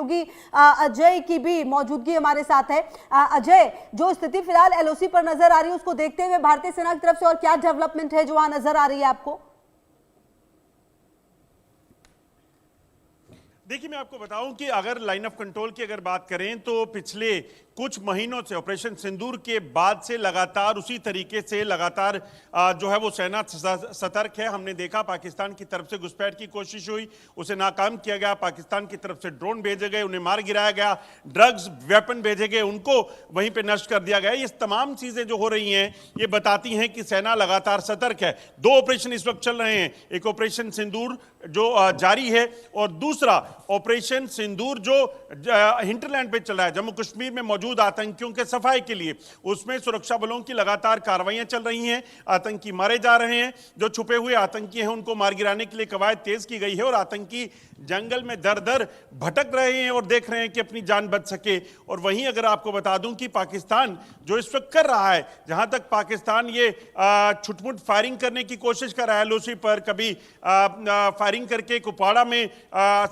सहयोगी अजय की भी मौजूदगी हमारे साथ है। अजय, जो स्थिति फिलहाल एलओसी पर नजर आ रही है उसको देखते हुए भारतीय सेना की तरफ से और क्या डेवलपमेंट है जो वहां नजर आ रही है आपको? देखिए, मैं आपको बताऊं कि अगर लाइन ऑफ कंट्रोल की अगर बात करें तो पिछले कुछ महीनों से ऑपरेशन सिंदूर के बाद से लगातार उसी तरीके से लगातार जो है वो सेना सतर्क है। हमने देखा पाकिस्तान की तरफ से घुसपैठ की कोशिश हुई, उसे नाकाम किया गया। पाकिस्तान की तरफ से ड्रोन भेजे गए, उन्हें मार गिराया गया। ड्रग्स वेपन भेजे गए, उनको वहीं पे नष्ट कर दिया गया। ये तमाम चीजें जो हो रही हैं ये बताती हैं कि सेना लगातार सतर्क है। दो ऑपरेशन इस वक्त चल रहे हैं, एक ऑपरेशन सिंदूर जो जारी है और दूसरा ऑपरेशन सिंदूर जो हिंटरलैंड पे चल रहा है, जम्मू कश्मीर में मौजूद आतंकियों के सफाई के लिए। उसमें सुरक्षा बलों की लगातार कार्रवाइयां चल रही हैं, आतंकी मारे जा रहे हैं। जो छुपे हुए आतंकी हैं उनको मार गिराने के लिए कवायद तेज की गई है और आतंकी जंगल में दर दर भटक रहे हैं और देख रहे हैं कि अपनी जान बच सके। और वहीं अगर आपको बता दूं कि पाकिस्तान जो इस वक्त कर रहा है, जहां तक पाकिस्तान ये छुटमुट फायरिंग करने की कोशिश कर रहा है एलओसी पर, कभी फायरिंग करके कुपवाड़ा में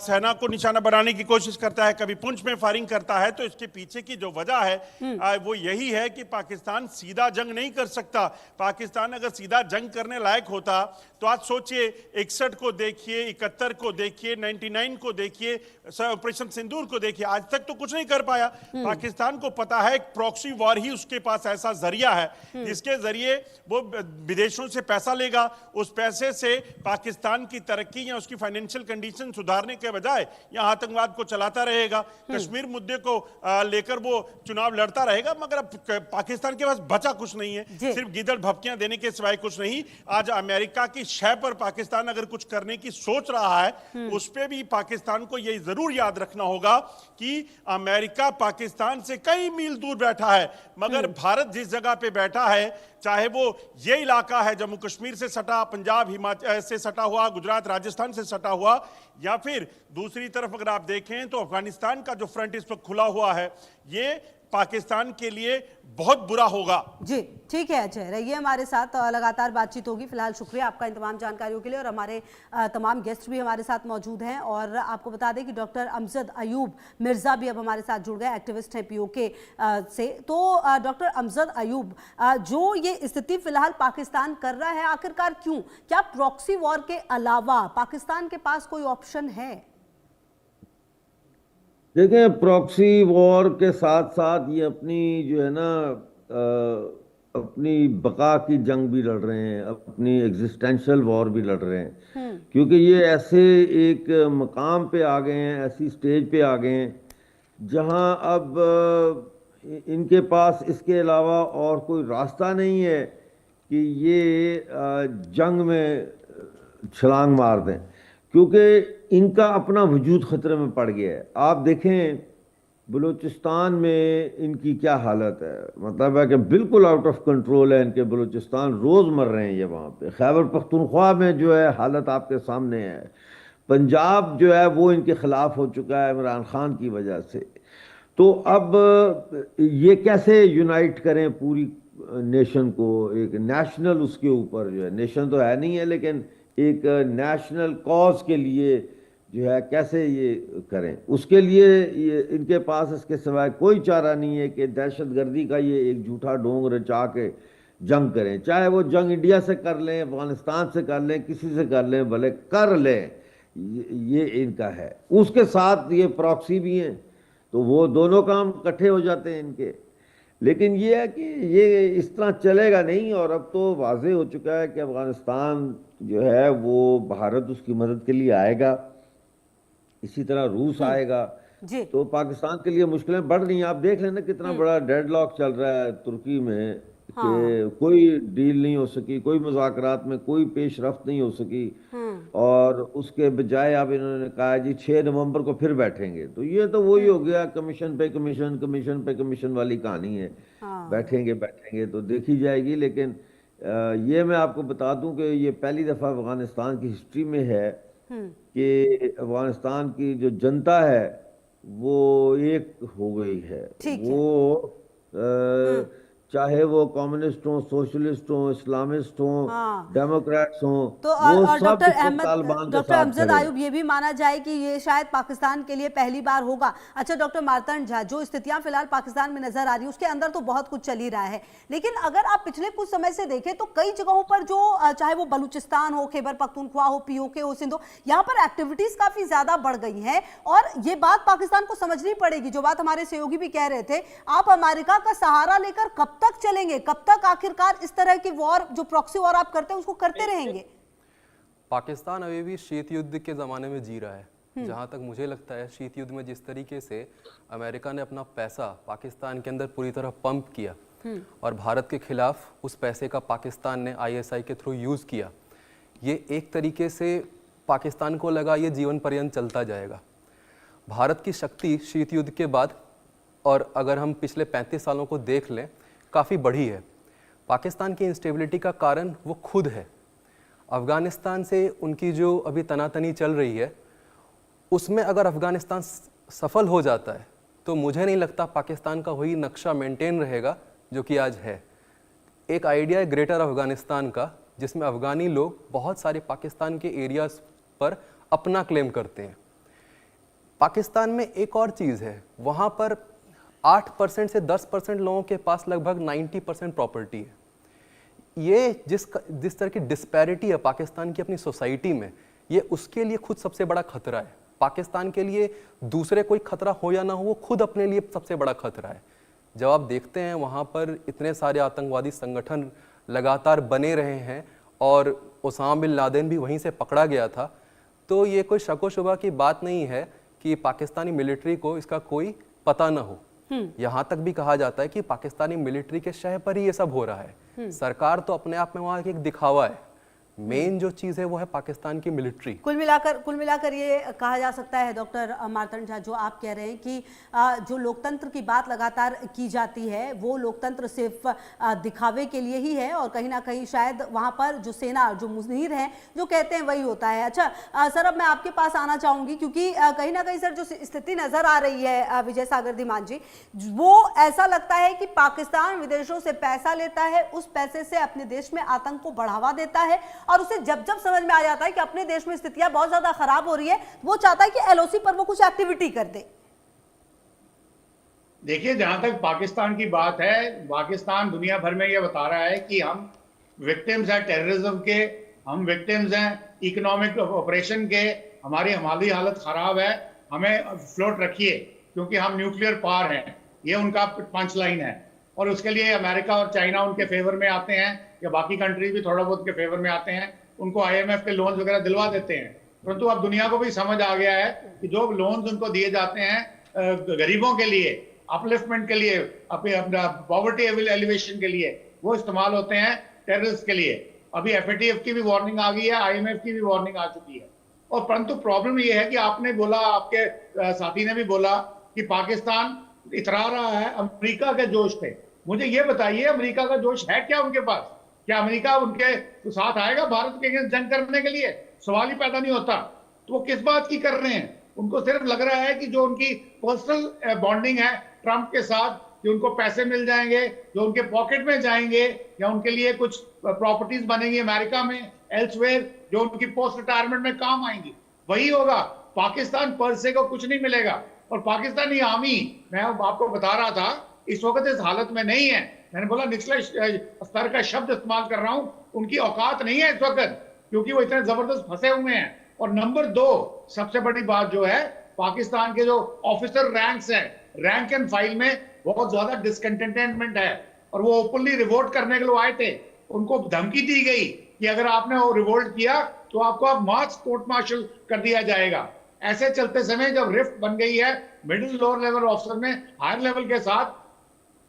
सेना को निशाना बनाने की कोशिश करता है, कभी पुंछ में फायरिंग करता है, तो इसके पीछे की जो वजह है वो यही है कि पाकिस्तान सीधा जंग नहीं कर सकता। पाकिस्तान अगर सीधा जंग करने लायक होता तो आज सोचिए 61 को देखिए, 71 को देखिए, 99 को देखिए, ऑपरेशन सिंदूर को देखिए, आज तक तो कुछ नहीं कर पाया। पाकिस्तान को पता है प्रॉक्सी वॉर ही उसके पास ऐसा जरिया है जिसके जरिए वो विदेशों से पैसा लेगा। उस पैसे से पाकिस्तान की तरक्की या उसकी फाइनेंशियल कंडीशन सुधारने के बजाय यहां आतंकवाद को चलाता रहेगा। कश्मीर मुद्दे को लेकर वो चुनाव लड़ता रहेगा, मगर अब पाकिस्तान के पास बचा कुछ नहीं है, सिर्फ गिदड़ भपकियां देने के सिवाय कुछ नहीं। आज अमेरिका की शय पर पाकिस्तान अगर कुछ करने की सोच रहा है, उस पे भी पाकिस्तान को यह जरूर याद रखना होगा कि अमेरिका पाकिस्तान से कई मील दूर बैठा है, मगर भारत जिस जगह पे बैठा है, चाहे वो ये इलाका है जम्मू कश्मीर से सटा, पंजाब हिमाचल से सटा हुआ, गुजरात राजस्थान से सटा हुआ, या फिर दूसरी तरफ अगर आप देखें तो अफगानिस्तान का जो फ्रंट इस वक्त खुला हुआ है, ये पाकिस्तान के लिए बहुत बुरा होगा। जी ठीक है अजय, रहिए हमारे साथ, लगातार बातचीत होगी। फिलहाल शुक्रिया आपका इन तमाम जानकारियों के लिए और हमारे तमाम गेस्ट भी हमारे साथ मौजूद हैं। और आपको बता दें कि डॉक्टर अमजद अयूब मिर्ज़ा भी अब हमारे साथ जुड़ गए, एक्टिविस्ट हैं पीओके से। तो डॉक्टर अमजद अयूब, जो ये स्थिति फिलहाल पाकिस्तान कर रहा है, आखिरकार क्यों? क्या प्रॉक्सी वॉर के अलावा पाकिस्तान के पास कोई ऑप्शन है? देखें, प्रॉक्सी वॉर के साथ साथ ये अपनी जो है ना अपनी बका की जंग भी लड़ रहे हैं, अपनी एग्जिस्टेंशियल वॉर भी लड़ रहे हैं, क्योंकि ये ऐसे एक मकाम पे आ गए हैं, ऐसी स्टेज पे आ गए हैं जहां अब इनके पास इसके अलावा और कोई रास्ता नहीं है कि ये जंग में छलांग मार दें, क्योंकि इनका अपना वजूद खतरे में पड़ गया है। आप देखें बलूचिस्तान में इनकी क्या हालत है, मतलब है कि बिल्कुल आउट ऑफ कंट्रोल है इनके बलूचिस्तान, रोज मर रहे हैं ये वहाँ पे। खैबर पख्तूनख्वा में जो है हालत आपके सामने है। पंजाब जो है वो इनके खिलाफ हो चुका है इमरान खान की वजह से। तो अब ये कैसे यूनाइट करें पूरी नेशन को, एक नेशनल उसके ऊपर जो है, नेशन तो है नहीं है लेकिन एक नेशनल कॉज के लिए जो है कैसे ये करें, उसके लिए ये इनके पास इसके सिवाय कोई चारा नहीं है कि दहशतगर्दी का ये एक झूठा ढोंग रचा के जंग करें। चाहे वो जंग इंडिया से कर लें, अफगानिस्तान से कर लें, किसी से कर लें, भले कर लें, ये इनका है। उसके साथ ये प्रॉक्सी भी हैं, तो वो दोनों काम इकट्ठे हो जाते हैं इनके। लेकिन ये है कि ये इस तरह चलेगा नहीं, और अब तो वाज़ेह हो चुका है कि अफगानिस्तान जो है वो भारत उसकी मदद के लिए आएगा, इसी तरह रूस आएगा, तो पाकिस्तान के लिए मुश्किलें बढ़ रही हैं। आप देख लेना कितना बड़ा डेडलॉक चल रहा है तुर्की में, कि कोई डील नहीं हो सकी, कोई मुज़ाकरात में कोई पेशरफ्त नहीं हो सकी, और उसके बजाय अब इन्होंने कहा जी 6 नवंबर को फिर बैठेंगे। तो ये तो वही हो गया, कमीशन पे कमीशन, कमीशन पे कमीशन वाली कहानी है। बैठेंगे बैठेंगे तो देखी जाएगी। लेकिन ये मैं आपको बता दूं कि ये पहली दफ़ा अफगानिस्तान की हिस्ट्री में है कि अफगानिस्तान की जो जनता है वो एक हो गई है। वो चाहे वो कम्युनिस्ट हो, सोशलिस्ट हो, इस्लामिस्ट हो, हाँ। डेमोक्रेट्स हो, तो वो और सब डॉक्टर इस वक्त अहमद तालिबान के डॉक्टर साथ अमजद खड़े हैं। आयूब, ये भी माना जाए कि ये शायद पाकिस्तान के लिए पहली बार होगा। अच्छा डॉक्टर मार्तंड झा, जो स्थितियां फिलहाल पाकिस्तान में नजर आ रही है उसके अंदर तो बहुत कुछ चल ही रहा है, लेकिन अगर आप पिछले कुछ समय से देखें तो कई जगहों पर जो चाहे वो बलूचिस्तान हो, खैबर पख्तूनख्वा हो, पीओके हो, सिंध हो, यहाँ पर एक्टिविटीज काफी ज्यादा बढ़ गई हैं। और ये बात पाकिस्तान को समझनी पड़ेगी, जो बात हमारे सहयोगी भी कह रहे थे, आप अमेरिका का सहारा लेकर कब तक चलेंगे, कब तक आखिरकार इस तरह की वॉर, जो प्रॉक्सी वॉर आप करते हैं उसको करते रहेंगे? पाकिस्तान अभी भी शीत युद्ध के ज़माने में जी रहा है। जहाँ तक मुझे लगता है, शीत युद्ध में जिस तरीके से अमेरिका ने अपना पैसा पाकिस्तान के अंदर पूरी तरह पंप किया और भारत के खिलाफ उस पैसे का पाकिस्तान ने आईएसआई के थ्रू यूज़ किया, ये एक तरीके से पाकिस्तान को लगा ये जीवन पर्यंत चलता जाएगा। भारत की शक्ति शीत युद्ध के बाद, और अगर हम पिछले 35 सालों को देख लें, काफ़ी बढ़ी है। पाकिस्तान की इंस्टेबिलिटी का कारण वो खुद है। अफ़गानिस्तान से उनकी जो अभी तनातनी चल रही है, उसमें अगर अफ़गानिस्तान सफल हो जाता है तो मुझे नहीं लगता पाकिस्तान का वही नक्शा मेंटेन रहेगा जो कि आज है। एक आइडिया है ग्रेटर अफ़गानिस्तान का, जिसमें अफ़गानी लोग बहुत सारे पाकिस्तान के एरियाज़ पर अपना क्लेम करते हैं। पाकिस्तान में एक और चीज़ है, वहाँ पर 8% से 10% लोगों के पास लगभग 90% प्रॉपर्टी है। ये जिस तरह की डिस्पैरिटी है पाकिस्तान की अपनी सोसाइटी में, ये उसके लिए खुद सबसे बड़ा खतरा है। पाकिस्तान के लिए दूसरे कोई खतरा हो या ना हो, वो खुद अपने लिए सबसे बड़ा खतरा है। जब आप देखते हैं वहाँ पर इतने सारे आतंकवादी संगठन लगातार बने रहे हैं और ओसामा बिन लादेन भी वहीं से पकड़ा गया था, तो ये कोई शक व शुबा की बात नहीं है कि पाकिस्तानी मिलिट्री को इसका कोई पता ना हो। यहाँ तक भी कहा जाता है कि पाकिस्तानी मिलिट्री के शह पर ही ये सब हो रहा है। सरकार तो अपने आप में वहाँ एक दिखावा है, मेन जो चीज है वो है पाकिस्तान की मिलिट्री। कुल मिलाकर ये कहा जा सकता है डॉक्टर मार्तंड झा, जो आप कह रहे हैं कि जो लोकतंत्र की बात लगातार की जाती है वो लोकतंत्र सिर्फ दिखावे के लिए ही है, और कहीं ना कहीं शायद वहां पर जो सेना, जो मुनीर हैं, जो कहते हैं वही होता है। अच्छा सर, अब मैं आपके पास आना चाहूंगी, क्योंकि कहीं ना कहीं सर जो स्थिति नजर आ रही है विजय सागर धीमान जी, वो ऐसा लगता है कि पाकिस्तान विदेशों से पैसा लेता है, उस पैसे से अपने देश में आतंक को बढ़ावा देता है, और उसे जब जब समझ में आ जाता है कि अपने देश में स्थितियां बहुत ज्यादा खराब हो रही है, वो चाहता है कि एलओसी पर वो कुछ एक्टिविटी कर दे। देखिए, जहां तक पाकिस्तान की बात है, पाकिस्तान दुनिया भर में ये बता रहा है कि हम विक्टिम्स हैं टेररिज्म के, हम विक्टिम्स हैं इकोनॉमिक ऑपरेशन के, हमारी हालत खराब है, हमें फ्लोट रखिए क्योंकि हम न्यूक्लियर पावर हैं। ये उनका पंच लाइन है, और उसके लिए अमेरिका और चाइना उनके फेवर में आते हैं, या बाकी कंट्रीज भी थोड़ा बहुत के फेवर में आते हैं, उनको आईएमएफ के लोन्स वगैरह दिलवा देते हैं। परंतु अब दुनिया को भी समझ आ गया है कि जो लोन्स उनको दिए जाते हैं गरीबों के लिए, अपलिफ्टमेंट के लिए, अपना पॉवर्टी एलिवेशन के लिए, वो इस्तेमाल होते हैं टेररिस्ट के लिए। अभी एफएटीएफ की भी वार्निंग आ गई है, आईएमएफ की भी वार्निंग आ चुकी है। और परंतु प्रॉब्लम ये है कि आपने बोला, आपके साथी ने भी बोला कि पाकिस्तान इतरा रहा है अमेरिका के जोश पे। मुझे ये बताइए, अमेरिका का जोश है क्या उनके पास? क्या अमेरिका उनके साथ आएगा भारत के अगेंस्ट जंग करने के लिए? सवाल ही पैदा नहीं होता। तो वो किस बात की कर रहे हैं? उनको सिर्फ लग रहा है कि जो उनकी पर्सनल बॉन्डिंग है ट्रंप के साथ, कि उनको पैसे मिल जाएंगे जो उनके पॉकेट में जाएंगे, या उनके लिए कुछ प्रॉपर्टीज बनेंगी अमेरिका में, एल्सवेयर, जो उनकी पोस्ट रिटायरमेंट में काम आएंगी, वही होगा। पाकिस्तान पर से को कुछ नहीं मिलेगा। और पाकिस्तानी आर्मी, मैं आपको बता रहा था, इस वक्त इस हालत में नहीं है। मैंने बोला निचले स्तर का शब्द इस्तेमाल कर रहा हूं, उनकी औकात नहीं है इस वक्त, क्योंकि वो इतने जबरदस्त फंसे हुए हैं। और नंबर 2 सबसे बड़ी बात जो है, पाकिस्तान के जो ऑफिसर रैंक्स हैं, रैंक एंड फाइल में बहुत ज्यादा डिसकंटेंटमेंट है, और वो ओपनली रिवोल्ट करने के लिए आए थे। उनको धमकी दी गई कि अगर आपने वो रिवोल्ट किया तो आपको अब मार्च कोर्ट मार्शल कर दिया जाएगा। ऐसे चलते समय जब रिफ्ट बन गई है मिडिल लोअर लेवल ऑफिसर में हायर लेवल के साथ,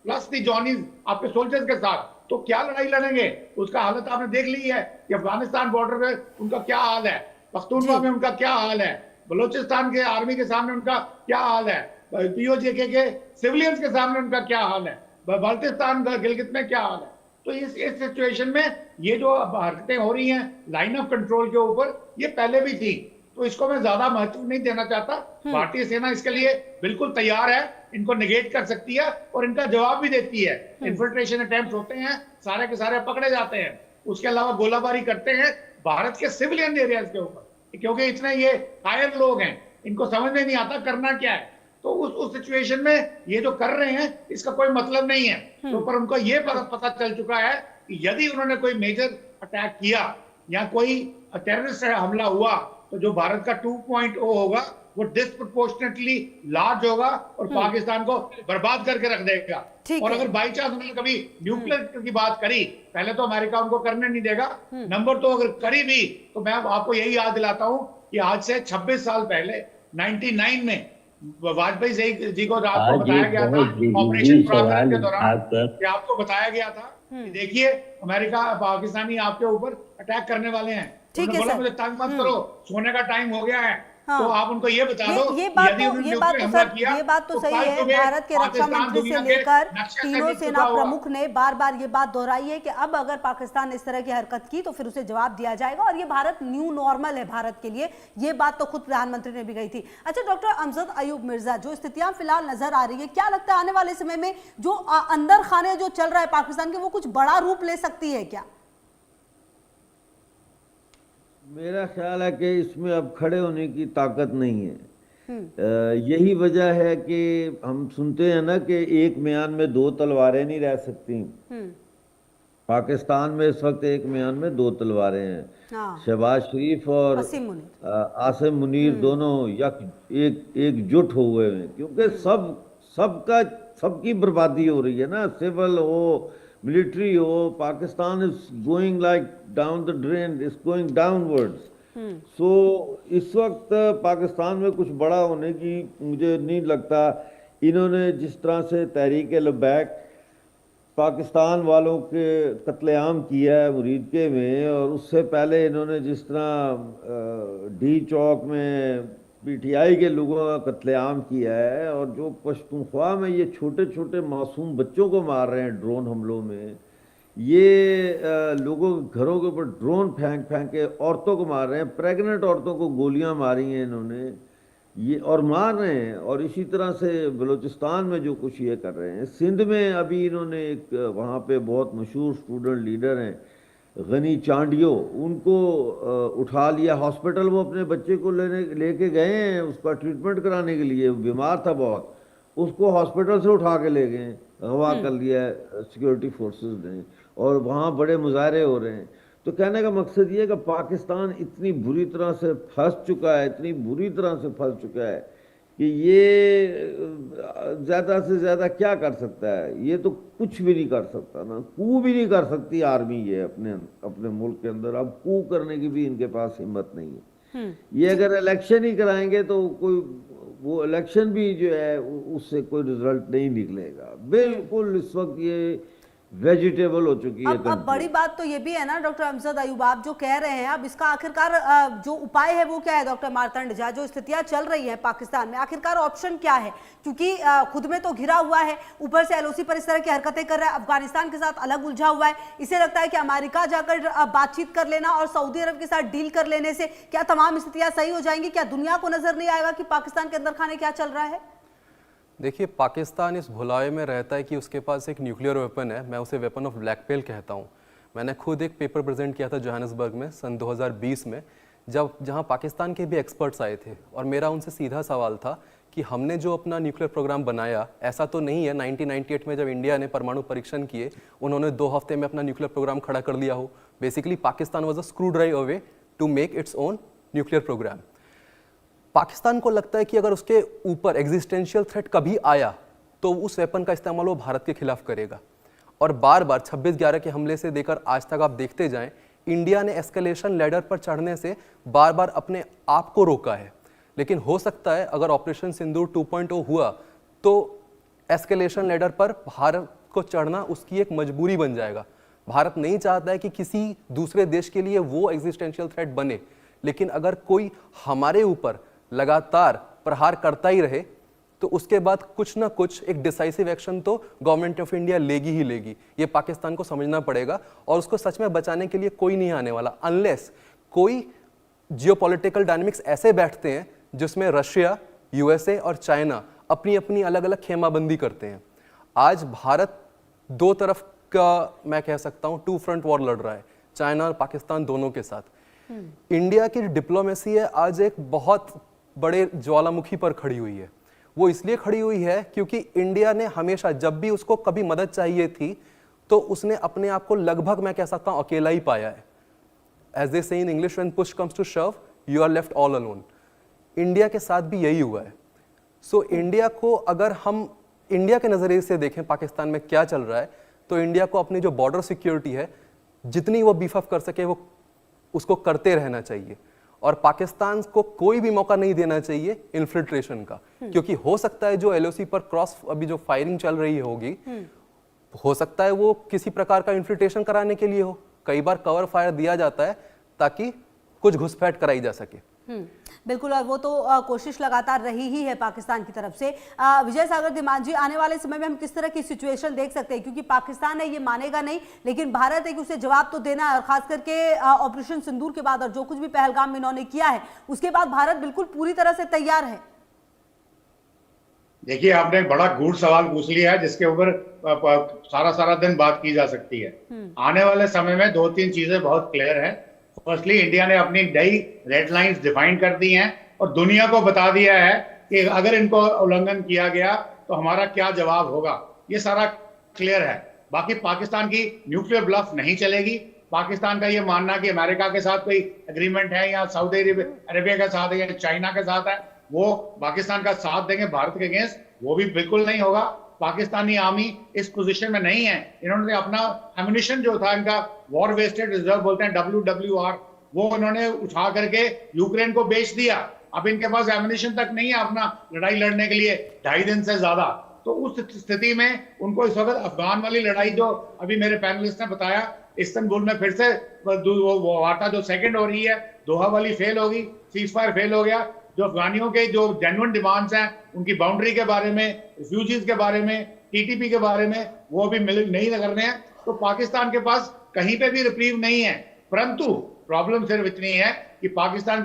प्लस दी जॉनीज आपके सोल्जर्स के साथ, तो क्या लड़ाई लड़ेंगे? उसका हालत आपने देख ली है कि अफगानिस्तान बॉर्डर पे उनका क्या हाल है, पख्तूनख्वा में उनका क्या हाल है, बलूचिस्तान के आर्मी के सामने उनका क्या हाल है, पीओजे के सिविलियंस के सामने उनका क्या हाल है, बल्तिस्तान गिलगित में क्या हाल है। तो इस सिचुएशन में ये जो हरकतें हो रही हैं लाइन ऑफ कंट्रोल के ऊपर, ये पहले भी थी। तो इसको मैं ज्यादा महत्व नहीं देना चाहता। भारतीय सेना इसके लिए बिल्कुल तैयार है, इनको निगेट कर सकती है और इनका जवाब भी देती है। इन्फिल्ट्रेशन अटेम्प्ट होते हैं, सारे के सारे पकड़े जाते हैं। उसके अलावा गोलाबारी करते हैं भारत के सिविलियन एरियाज के ऊपर, क्योंकि इतने ये कायर लोग हैं, इनको समझ में नहीं आता करना क्या है। तो उस सिचुएशन में ये जो कर रहे हैं इसका कोई मतलब नहीं है। तो पर उनको ये पता चल चुका है कि यदि उन्होंने कोई मेजर अटैक किया या कोई टेररिस्ट हमला हुआ तो जो भारत का 2.0 होगा वो डिस्प्रोपोर्शनेटली लार्ज होगा और पाकिस्तान को बर्बाद करके रख देगा। और अगर बाई चांस उन्होंने कभी न्यूक्लियर की बात करी, पहले तो अमेरिका उनको करने नहीं देगा, नंबर तो अगर करी भी तो मैं आपको यही याद दिलाता हूं कि आज से 26 साल पहले 99 में वाजपेयी जी को रात को बताया गया था ऑपरेशन पराक्रम के दौरान कि आपको बताया गया था कि देखिए अमेरिका पाकिस्तानी आपके ऊपर अटैक करने वाले हैं। उन्होंने बोला मुझे तंग मत करो, सोने का टाइम हो गया है। हाँ। तो आप उनको ये बता दो ये बात तो सही है। भारत के रक्षा मंत्री से लेकर तीनों सेना प्रमुख ने बार बार ये बात दोहराई है कि अब अगर पाकिस्तान इस तरह की हरकत की तो फिर उसे जवाब दिया जाएगा और ये भारत न्यू नॉर्मल है भारत के लिए। ये बात तो खुद प्रधानमंत्री ने भी कही थी। अच्छा डॉक्टर अमजद अयूब मिर्जा, जो स्थितियां फिलहाल नजर आ रही है, क्या लगता है आने वाले समय में जो अंदर खाने जो चल रहा है पाकिस्तान के, वो कुछ बड़ा रूप ले सकती है क्या? मेरा ख्याल है कि इसमें अब खड़े होने की ताकत नहीं है। यही वजह है कि हम सुनते हैं ना कि एक म्यान में दो तलवारें नहीं रह सकती। पाकिस्तान में इस वक्त एक म्यान में दो तलवारें हैं। हाँ। शहबाज शरीफ और आसिम मुनीर दोनों एकजुट हुए हैं, क्योंकि सबकी बर्बादी हो रही है ना, सिविल हो मिलिट्री हो। Pakistan is going like down the drain, is going downwards. So इस वक्त पाकिस्तान में कुछ बड़ा होने की मुझे नहीं लगता। इन्होंने जिस तरह से तहरीक लबैक पाकिस्तान वालों के कत्लेआम किया है मुरीदके में, और उससे पहले इन्होंने जिस तरह डी चौक में पीटीआई के लोगों का कत्लेआम किया है, और जो पश्तूनख्वा में ये छोटे छोटे मासूम बच्चों को मार रहे हैं ड्रोन हमलों में, ये लोगों के घरों के ऊपर ड्रोन फेंक के औरतों को मार रहे हैं, प्रेग्नेंट औरतों को गोलियां मारी हैं इन्होंने, ये और मार रहे हैं। और इसी तरह से बलूचिस्तान में जो कुछ ये कर रहे हैं, सिंध में अभी इन्होंने एक वहाँ पे बहुत मशहूर स्टूडेंट लीडर हैं गनी चांडियो, उनको उठा लिया हॉस्पिटल। वो अपने बच्चे को लेके गए हैं उसका ट्रीटमेंट कराने के लिए, बीमार था बहुत, उसको हॉस्पिटल से उठा के ले गए, अगवा कर लिया सिक्योरिटी फोर्सेस ने, और वहाँ बड़े मुजाहरे हो रहे हैं। तो कहने का मकसद ये है कि पाकिस्तान इतनी बुरी तरह से फंस चुका है, इतनी बुरी तरह से फंस चुका है कि ये ज़्यादा से ज़्यादा क्या कर सकता है? ये तो कुछ भी नहीं कर सकता ना, कू भी नहीं कर सकती आर्मी ये अपने मुल्क के अंदर। अब कू करने की भी इनके पास हिम्मत नहीं है। ये अगर इलेक्शन ही कराएंगे तो वो इलेक्शन भी जो है उससे कोई रिजल्ट नहीं निकलेगा। बिल्कुल इस वक्त ये वेजिटेबल हो चुकी है। अब बड़ी बात तो ये भी है ना डॉक्टर अमजद अयूब, आप जो कह रहे हैं, अब इसका आखिरकार जो उपाय है वो क्या है डॉक्टर मार्तंड झा? जो स्थितियां चल रही हैं पाकिस्तान में, आखिरकार ऑप्शन क्या है? क्योंकि खुद में तो घिरा हुआ है, ऊपर से एलओसी पर इस तरह की हरकतें कर रहा है, अफगानिस्तान के साथ अलग उलझा हुआ है। इसे लगता है कि अमेरिका जाकर बातचीत कर लेना और सऊदी अरब के साथ डील कर लेने से क्या तमाम स्थितियां सही हो जाएंगी? क्या दुनिया को नजर नहीं आएगा कि पाकिस्तान के अंदर खाने क्या चल रहा है? देखिए, पाकिस्तान इस भुलावे में रहता है कि उसके पास एक न्यूक्लियर वेपन है। मैं उसे वेपन ऑफ ब्लैकमेल कहता हूँ। मैंने खुद एक पेपर प्रेजेंट किया था जोहानिसबर्ग में सन 2020 में, जहाँ पाकिस्तान के भी एक्सपर्ट्स आए थे, और मेरा उनसे सीधा सवाल था कि हमने जो अपना न्यूक्लियर प्रोग्राम बनाया, ऐसा तो नहीं है 1998 में जब इंडिया ने परमाणु परीक्षण किए उन्होंने 2 हफ्ते में अपना न्यूक्लियर प्रोग्राम खड़ा कर लिया हो। Basically Pakistan was a screw drive away to make its own nuclear programme. Pakistan को लगता है कि अगर उसके ऊपर एग्जिस्टेंशियल थ्रेट कभी आया तो उस वेपन का इस्तेमाल वो भारत के खिलाफ करेगा। और बार बार 26/11 के हमले से देकर आज तक आप देखते जाएं, इंडिया ने एस्केलेशन लैडर पर चढ़ने से बार बार अपने आप को रोका है। लेकिन हो सकता है अगर ऑपरेशन सिंदूर 2.0 हुआ तो एस्केलेशन लैडर पर भारत को चढ़ना उसकी एक मजबूरी बन जाएगा। भारत नहीं चाहता है कि किसी दूसरे देश के लिए वो एग्जिस्टेंशियल थ्रेट बने, लेकिन अगर कोई हमारे ऊपर लगातार प्रहार करता ही रहे तो उसके बाद कुछ ना कुछ एक डिसाइसिव एक्शन तो गवर्नमेंट ऑफ इंडिया लेगी ही लेगी। ये पाकिस्तान को समझना पड़ेगा, और उसको सच में बचाने के लिए कोई नहीं आने वाला अनलेस कोई जियोपॉलिटिकल डायनामिक्स ऐसे बैठते हैं जिसमें रशिया, यूएसए और चाइना अपनी अपनी अलग अलग खेमाबंदी करते हैं। आज भारत दो तरफ का, मैं कह सकता हूं, टू फ्रंट वॉर लड़ रहा है, चाइना और पाकिस्तान दोनों के साथ। इंडिया की डिप्लोमेसी है आज एक बहुत बड़े ज्वालामुखी पर खड़ी हुई है। वो इसलिए खड़ी हुई है क्योंकि इंडिया ने हमेशा, जब भी उसको कभी मदद चाहिए थी, तो उसने अपने आप को लगभग, मैं कह सकता हूं, अकेला ही पाया है। As they say in English, when push comes to shove you are left all alone. India के साथ भी यही हुआ है। सो इंडिया को, अगर हम इंडिया के नजरिए से देखें पाकिस्तान में क्या चल रहा है, तो इंडिया को अपनी जो बॉर्डर सिक्योरिटी है, जितनी वो बीफ अप कर सके वो उसको करते रहना चाहिए, और पाकिस्तान को कोई भी मौका नहीं देना चाहिए इन्फिल्ट्रेशन का। क्योंकि हो सकता है जो एलओसी पर क्रॉस अभी जो फायरिंग चल रही होगी, हो सकता है वो किसी प्रकार का इन्फिल्ट्रेशन कराने के लिए हो। कई बार कवर फायर दिया जाता है ताकि कुछ घुसपैठ कराई जा सके। बिल्कुल, और वो तो कोशिश लगातार रही ही है पाकिस्तान की तरफ से। विजय सागर धीमान जी, आने वाले समय में हम किस तरह की सिचुएशन देख सकते हैं, क्योंकि पाकिस्तान है ये मानेगा नहीं, लेकिन भारत है कि उसे जवाब तो देना है, और खास करके ऑपरेशन सिंदूर के बाद और जो कुछ भी पहलगाम में इन्होंने किया है उसके बाद भारत बिल्कुल पूरी तरह से तैयार है। देखिए, आपने एक बड़ा गूढ़ सवाल पूछ लिया है जिसके ऊपर सारा दिन बात की जा सकती है। आने वाले समय में दो तीन चीजें बहुत क्लियर है। फर्स्टली, इंडिया ने अपनी नई रेड लाइंस डिफाइन कर दी हैं और दुनिया को बता दिया है कि अगर इनको उल्लंघन किया गया तो हमारा क्या जवाब होगा। ये सारा क्लियर है। बाकी पाकिस्तान की न्यूक्लियर ब्लफ नहीं चलेगी। पाकिस्तान का ये मानना कि अमेरिका के साथ कोई एग्रीमेंट है या सऊदी अरेबिया के साथ है या चाइना के साथ है, वो पाकिस्तान का साथ देंगे भारत के अगेंस्ट, वो भी बिल्कुल नहीं होगा। पाकिस्तानी आर्मी इस पोजीशन में नहीं है। इन्होंने अपना एम्युनिशन जो था, इनका वॉर वेस्टेड रिजर्व बोलते हैं WWR, वो इन्होंने उठा करके यूक्रेन को बेच दिया। अब इनके पास एम्युनिशन तक नहीं है अपना लड़ाई लड़ने के लिए 2.5 दिन से ज्यादा। तो उस स्थिति में उनको इस वक्त अफगान वाली लड़ाई, जो अभी मेरे पैनलिस्ट ने बताया, इस्तांबुल में फिर से वो वार्ता जो सेकंड हो रही है, दोहा वाली फेल होगी, सीज फायर फेल हो गया। जो अफगानियों के जो जेन्युइन डिमांड्स हैं, उनकी बाउंड्री के बारे में, रिफ्यूजीज के बारे में, TTP के बारे में, वो अभी नहीं करने हैं। तो पाकिस्तान के पास कहीं पे भी रिप्रीव नहीं है। परंतु प्रॉब्लम सिर्फ इतनी है कि पाकिस्तान की